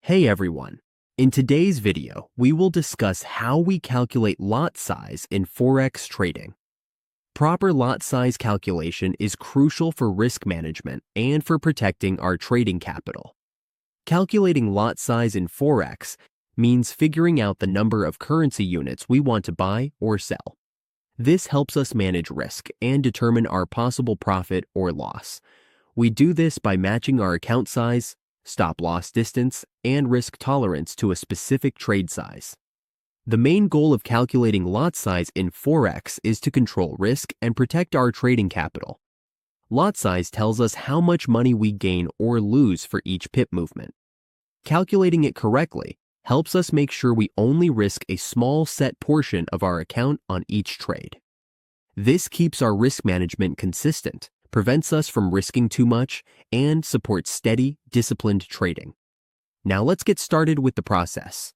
Hey everyone! In today's video, we will discuss how we calculate lot size in Forex trading. Proper lot size calculation is crucial for risk management and for protecting our trading capital. Calculating lot size in Forex means figuring out the number of currency units we want to buy or sell. This helps us manage risk and determine our possible profit or loss. We do this by matching our account size, stop-loss distance, and risk tolerance to a specific trade size. The main goal of calculating lot size in Forex is to control risk and protect our trading capital. Lot size tells us how much money we gain or lose for each pip movement. Calculating it correctly helps us make sure we only risk a small set portion of our account on each trade. This keeps our risk management consistent, prevents us from risking too much, and supports steady, disciplined trading. Now let's get started with the process.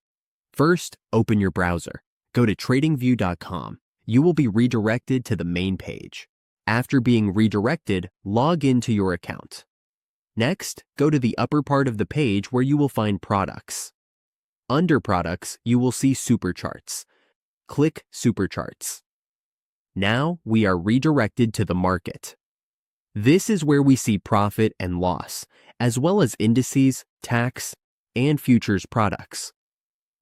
First, open your browser. Go to tradingview.com. You will be redirected to the main page. After being redirected, log into your account. Next, go to the upper part of the page where you will find Products. Under Products, you will see Supercharts. Click Supercharts. Now we are redirected to the market. This is where we see profit and loss, as well as indices, tax, and futures products.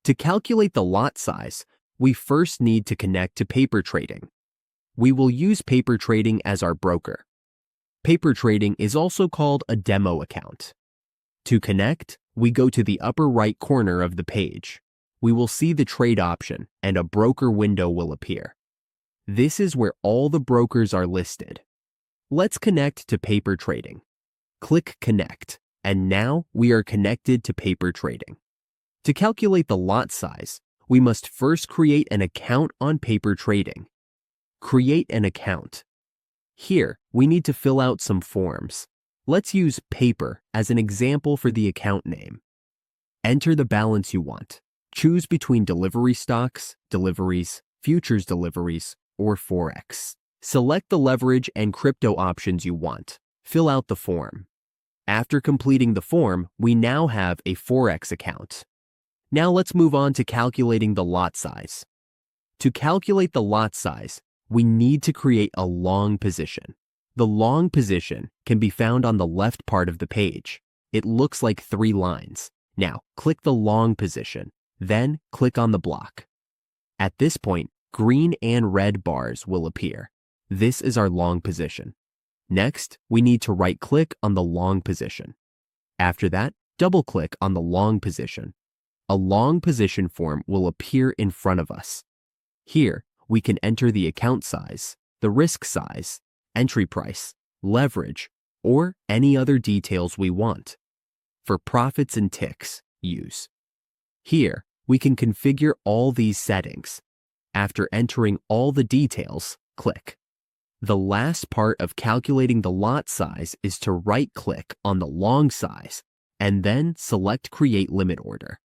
To calculate the lot size, we first need to connect to paper trading. We will use paper trading as our broker. Paper trading is also called a demo account. To connect, we go to the upper right corner of the page. We will see the trade option and a broker window will appear. This is where all the brokers are listed. Let's connect to paper trading. Click Connect, and now we are connected to paper trading. To calculate the lot size, we must first create an account on paper trading. Create an account. Here, we need to fill out some forms. Let's use paper as an example for the account name. Enter the balance you want. Choose between delivery stocks, deliveries, futures deliveries, or Forex. Select the leverage and crypto options you want. Fill out the form. After completing the form, we now have a Forex account. Now let's move on to calculating the lot size. To calculate the lot size, we need to create a long position. The long position can be found on the left part of the page. It looks like 3 lines. Now, click the long position, then click on the block. At this point, green and red bars will appear. This is our long position. Next, we need to right-click on the long position. After that, double-click on the long position. A long position form will appear in front of us. Here, we can enter the account size, the risk size, entry price, leverage, or any other details we want. For profits and ticks, use. Here, we can configure all these settings. After entering all the details, click. The last part of calculating the lot size is to right-click on the long size and then select Create Limit Order.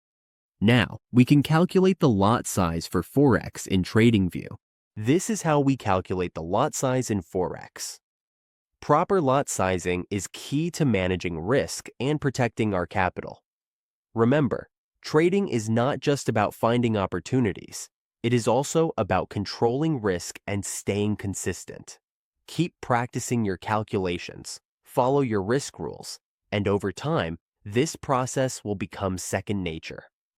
Now, we can calculate the lot size for Forex in TradingView. This is how we calculate the lot size in Forex. Proper lot sizing is key to managing risk and protecting our capital. Remember, trading is not just about finding opportunities. It is also about controlling risk and staying consistent. Keep practicing your calculations, follow your risk rules, and over time, this process will become second nature.